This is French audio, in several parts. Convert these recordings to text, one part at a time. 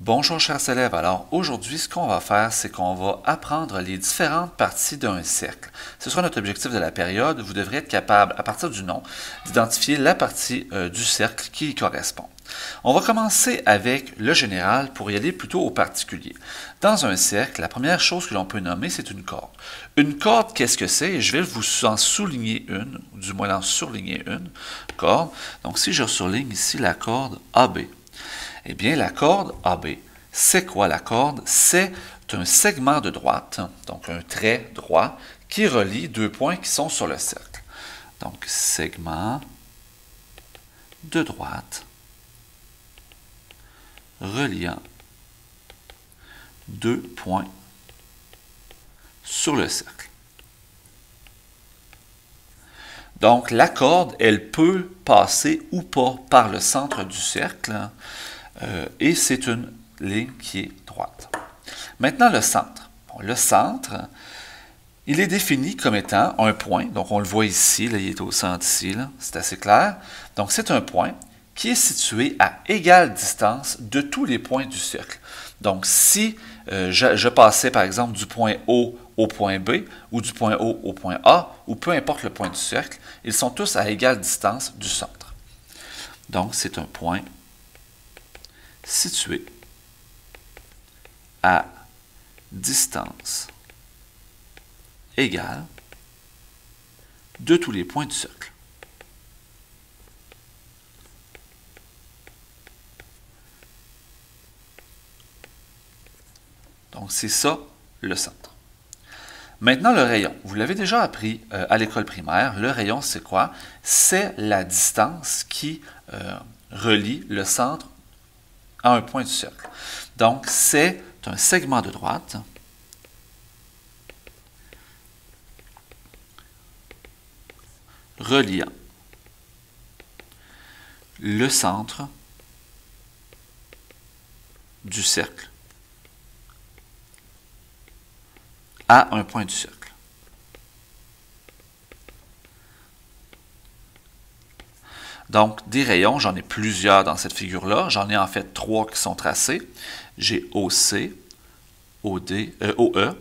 Bonjour chers élèves, alors aujourd'hui ce qu'on va faire c'est qu'on va apprendre les différentes parties d'un cercle. Ce sera notre objectif de la période, vous devrez être capable à partir du nom d'identifier la partie du cercle qui y correspond. On va commencer avec le général pour y aller plutôt au particulier. Dans un cercle, la première chose que l'on peut nommer c'est une corde. Une corde, qu'est-ce que c'est? Je vais vous en souligner une, ou du moins en surligner une corde. Donc si je surligne ici la corde AB. Eh bien, la corde AB, c'est quoi la corde? C'est un segment de droite, donc un trait droit, qui relie deux points qui sont sur le cercle. Donc, segment de droite reliant deux points sur le cercle. Donc, la corde, elle peut passer ou pas par le centre du cercle, et c'est une ligne qui est droite. Maintenant, le centre. Bon, le centre, il est défini comme étant un point. Donc, on le voit ici, là, il est au centre ici, c'est assez clair. Donc, c'est un point qui est situé à égale distance de tous les points du cercle. Donc, si je passais, par exemple, du point O au point B, ou du point O au point A, ou peu importe le point du cercle, ils sont tous à égale distance du centre. Donc, c'est un point situé à distance égale de tous les points du cercle. Donc, c'est ça, le centre. Maintenant, le rayon. Vous l'avez déjà appris à l'école primaire. Le rayon, c'est quoi? C'est la distance qui relie le centre à un point du cercle. Donc, c'est un segment de droite reliant le centre du cercle à un point du cercle. Donc, des rayons, j'en ai plusieurs dans cette figure-là. J'en ai en fait trois qui sont tracés. J'ai OC, OD, OE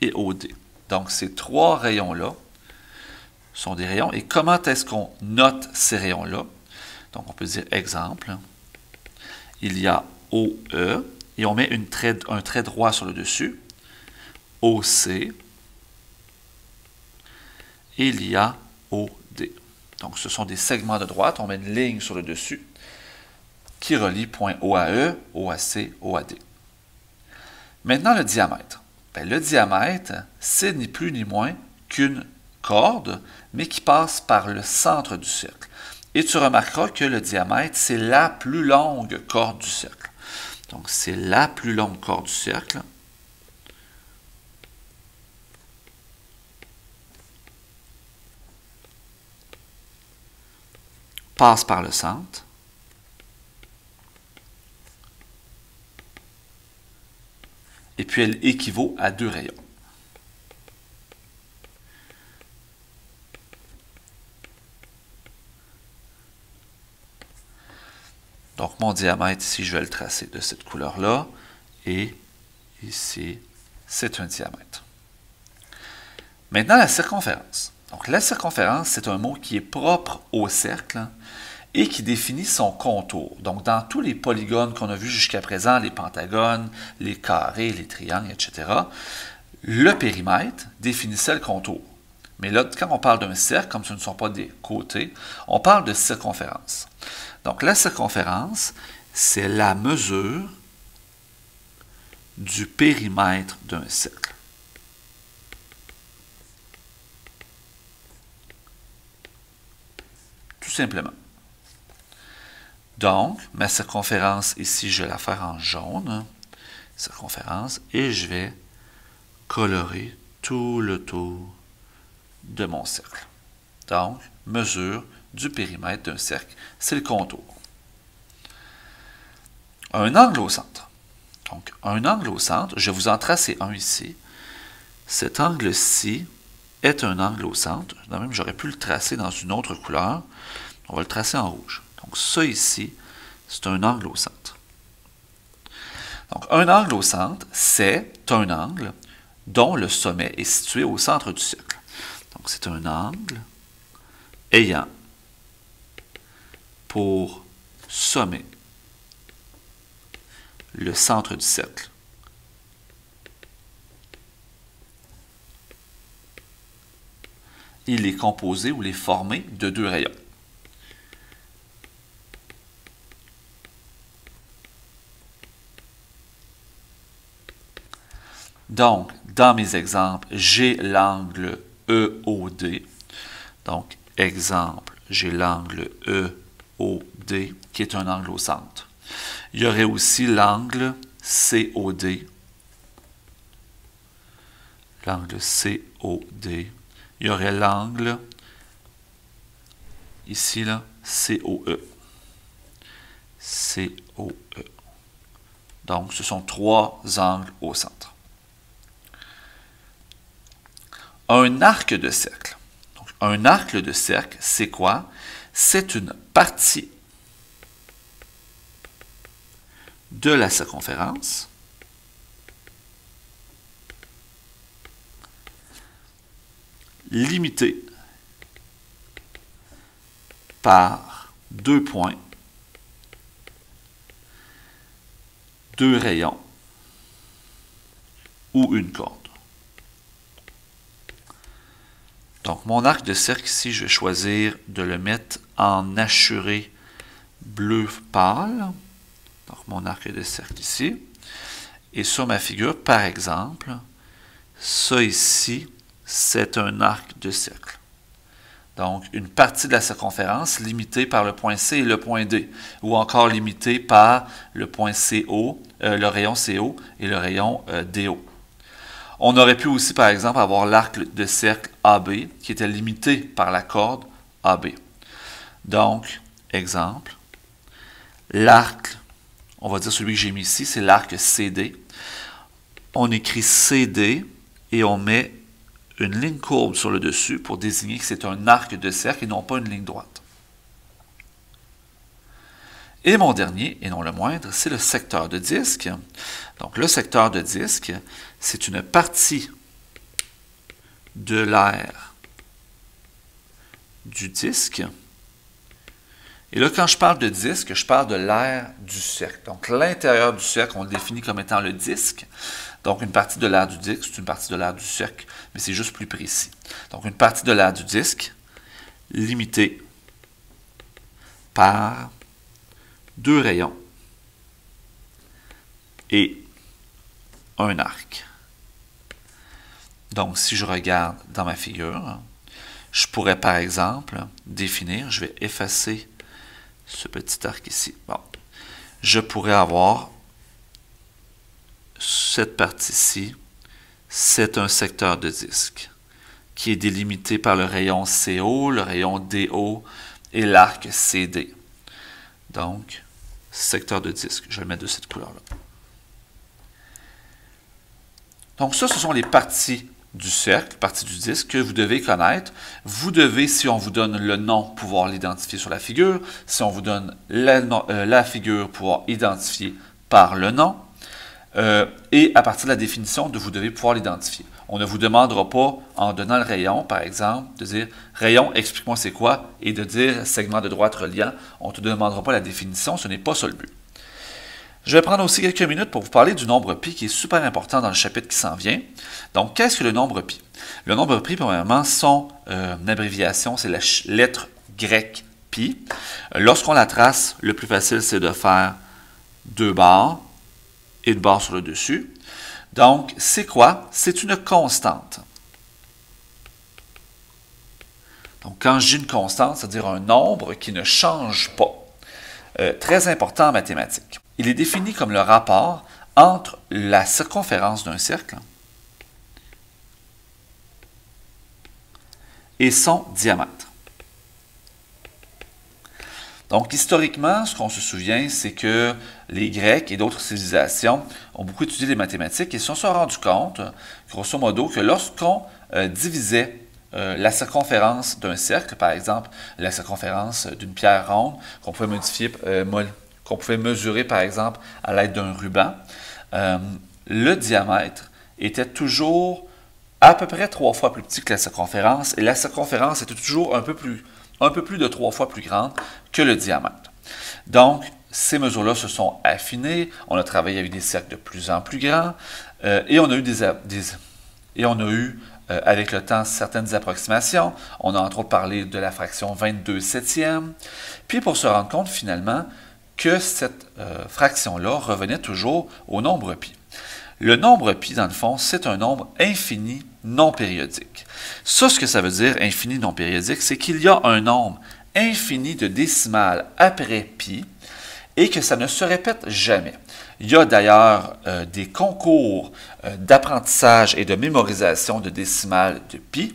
et OD. Donc, ces trois rayons-là sont des rayons. Et comment est-ce qu'on note ces rayons-là? Donc, on peut dire exemple. Il y a OE et on met un trait droit sur le dessus. OC. Et il y a OD. Donc, ce sont des segments de droite. On met une ligne sur le dessus qui relie point O à E, O à C, O à D. Maintenant, le diamètre. Bien, le diamètre, c'est ni plus ni moins qu'une corde, mais qui passe par le centre du cercle. Et tu remarqueras que le diamètre, c'est la plus longue corde du cercle. Donc, c'est la plus longue corde du cercle. Passe par le centre. Et puis, elle équivaut à deux rayons. Donc, mon diamètre, ici, je vais le tracer de cette couleur-là. Et ici, c'est un diamètre. Maintenant, la circonférence. Donc, la circonférence, c'est un mot qui est propre au cercle et qui définit son contour. Donc, dans tous les polygones qu'on a vus jusqu'à présent, les pentagones, les carrés, les triangles, etc., le périmètre définissait le contour. Mais là, quand on parle d'un cercle, comme ce ne sont pas des côtés, on parle de circonférence. Donc, la circonférence, c'est la mesure du périmètre d'un cercle. Tout simplement. Donc, ma circonférence, ici, je vais la faire en jaune, circonférence, et je vais colorer tout le tour de mon cercle. Donc, mesure du périmètre d'un cercle, c'est le contour. Un angle au centre. Donc, un angle au centre, je vais vous en tracer un ici. Cet angle-ci est un angle au centre. Même, j'aurais pu le tracer dans une autre couleur. On va le tracer en rouge. Donc, ça ici, c'est un angle au centre. Donc, un angle au centre, c'est un angle dont le sommet est situé au centre du cercle. Donc, c'est un angle ayant pour sommet le centre du cercle. Il est composé ou il est formé de deux rayons. Donc, dans mes exemples, j'ai l'angle EOD. Donc, exemple, j'ai l'angle EOD, qui est un angle au centre. Il y aurait aussi l'angle COD. L'angle COD. Il y aurait l'angle, ici, là, COE. COE. Donc, ce sont trois angles au centre. Un arc de cercle. Donc, un arc de cercle, c'est quoi? C'est une partie de la circonférence limitée par deux points, deux rayons ou une corde. Donc, mon arc de cercle ici, je vais choisir de le mettre en hachuré bleu pâle. Donc, mon arc de cercle ici. Et sur ma figure, par exemple, ça ici, c'est un arc de cercle. Donc, une partie de la circonférence limitée par le point C et le point D, ou encore limitée par le point CO, le rayon CO et le rayon DO. On aurait pu aussi, par exemple, avoir l'arc de cercle AB qui était limité par la corde AB. Donc, exemple, l'arc, on va dire celui que j'ai mis ici, c'est l'arc CD. On écrit CD et on met une ligne courbe sur le dessus pour désigner que c'est un arc de cercle et non pas une ligne droite. Et mon dernier, et non le moindre, c'est le secteur de disque. Donc, le secteur de disque, c'est une partie de l'aire du disque. Et là, quand je parle de disque, je parle de l'aire du cercle. Donc, l'intérieur du cercle, on le définit comme étant le disque. Donc, une partie de l'aire du disque, c'est une partie de l'aire du cercle, mais c'est juste plus précis. Donc, une partie de l'aire du disque limitée par deux rayons et un arc. Donc, si je regarde dans ma figure, je pourrais par exemple définir, je vais effacer ce petit arc ici. Bon, je pourrais avoir cette partie-ci, c'est un secteur de disque qui est délimité par le rayon CO, le rayon DO et l'arc CD. Donc, secteur de disque, je vais le mettre de cette couleur-là. Donc ça, ce sont les parties du cercle, parties du disque que vous devez connaître. Vous devez, si on vous donne le nom, pouvoir l'identifier sur la figure. Si on vous donne la figure, pouvoir identifier par le nom. Et à partir de la définition, vous devez pouvoir l'identifier. On ne vous demandera pas, en donnant le rayon, par exemple, de dire « rayon, explique-moi c'est quoi » et de dire « segment de droite reliant ». On ne te demandera pas la définition, ce n'est pas ça le but. Je vais prendre aussi quelques minutes pour vous parler du nombre pi qui est super important dans le chapitre qui s'en vient. Donc, qu'est-ce que le nombre pi? Le nombre pi, premièrement, son abréviation, c'est la lettre grecque pi. Lorsqu'on la trace, le plus facile, c'est de faire deux barres et une barre sur le dessus. Donc, c'est quoi? C'est une constante. Donc, quand je dis une constante, c'est-à-dire un nombre qui ne change pas. Très important en mathématiques. Il est défini comme le rapport entre la circonférence d'un cercle et son diamètre. Donc, historiquement, ce qu'on se souvient, c'est que les Grecs et d'autres civilisations ont beaucoup étudié les mathématiques et se sont rendus compte, grosso modo, que lorsqu'on divisait la circonférence d'un cercle, par exemple, la circonférence d'une pierre ronde, qu'on pouvait modifier, qu'on pouvait mesurer, par exemple, à l'aide d'un ruban, le diamètre était toujours à peu près 3 fois plus petit que la circonférence, et la circonférence était toujours un peu plus de 3 fois plus grande que le diamètre. Donc, ces mesures-là se sont affinées, on a travaillé avec des cercles de plus en plus grands, et on a eu avec le temps certaines approximations. On a entre autres parlé de la fraction 22/7. Puis pour se rendre compte finalement que cette fraction-là revenait toujours au nombre pi. Le nombre pi, dans le fond, c'est un nombre infini non périodique. Ça, ce que ça veut dire, infini non périodique, c'est qu'il y a un nombre infini de décimales après pi et que ça ne se répète jamais. Il y a d'ailleurs des concours d'apprentissage et de mémorisation de décimales de pi.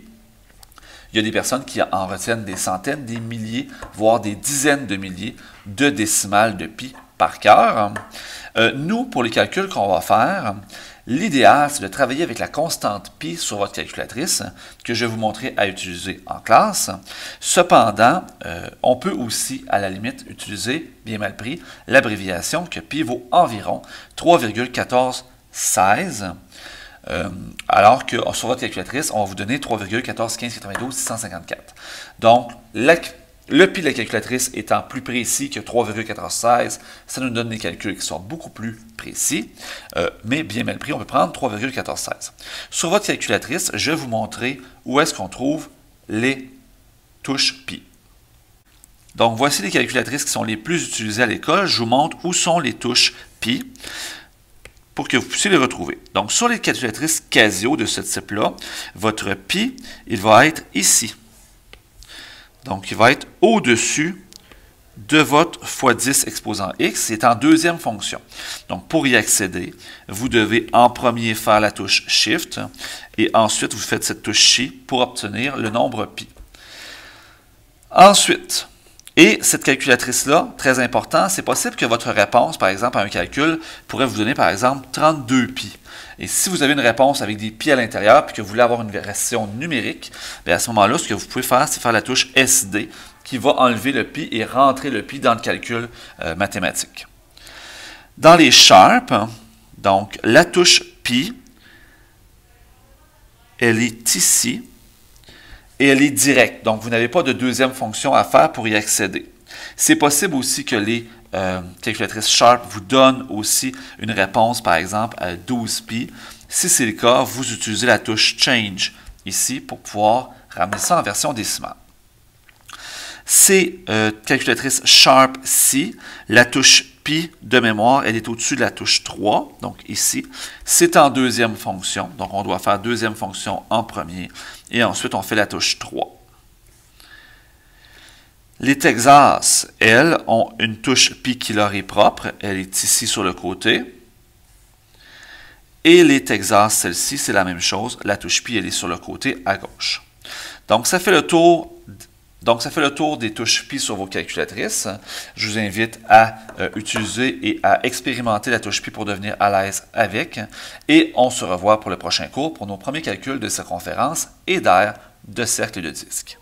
Il y a des personnes qui en retiennent des centaines, des milliers, voire des dizaines de milliers de décimales de pi par cœur. Nous, pour les calculs qu'on va faire, l'idéal, c'est de travailler avec la constante pi sur votre calculatrice, que je vais vous montrer à utiliser en classe. Cependant, on peut aussi, à la limite, utiliser, bien mal pris, l'abréviation que pi vaut environ 3,1416, alors que sur votre calculatrice, on va vous donner 3,141592,654. Donc, le pi de la calculatrice étant plus précis que 3,1416, ça nous donne des calculs qui sont beaucoup plus précis, mais bien mal pris, on peut prendre 3,1416. Sur votre calculatrice, je vais vous montrer où est-ce qu'on trouve les touches pi. Donc, voici les calculatrices qui sont les plus utilisées à l'école. Je vous montre où sont les touches pi pour que vous puissiez les retrouver. Donc, sur les calculatrices Casio de ce type-là, votre pi, il va être ici. Donc, il va être au-dessus de votre x10 exposant x, c'est en deuxième fonction. Donc, pour y accéder, vous devez en premier faire la touche Shift et ensuite, vous faites cette touche Chi pour obtenir le nombre pi. Ensuite, et cette calculatrice-là, très important, c'est possible que votre réponse, par exemple, à un calcul, pourrait vous donner, par exemple, 32 pi. Et si vous avez une réponse avec des pi à l'intérieur, puis que vous voulez avoir une version numérique, bien à ce moment-là, ce que vous pouvez faire, c'est faire la touche SD, qui va enlever le pi et rentrer le pi dans le calcul mathématique. Dans les Sharp, donc, la touche pi, elle est ici, et elle est directe. Donc, vous n'avez pas de deuxième fonction à faire pour y accéder. C'est possible aussi que les calculatrices Sharp vous donnent aussi une réponse, par exemple, à 12 pi. Si c'est le cas, vous utilisez la touche Change ici pour pouvoir ramener ça en version décimale. Ces calculatrices Sharp-ci, la touche pi de mémoire, elle est au-dessus de la touche 3, donc ici. C'est en deuxième fonction, donc on doit faire deuxième fonction en premier, et ensuite on fait la touche 3. Les Texas, elles, ont une touche pi qui leur est propre, elle est ici sur le côté. Et les Texas, celle-ci, c'est la même chose, la touche pi, elle est sur le côté à gauche. Donc ça fait le tour des touches pi sur vos calculatrices. Je vous invite à utiliser et à expérimenter la touche pi pour devenir à l'aise avec. Et on se revoit pour le prochain cours pour nos premiers calculs de circonférence et d'aire, de cercle et de disque.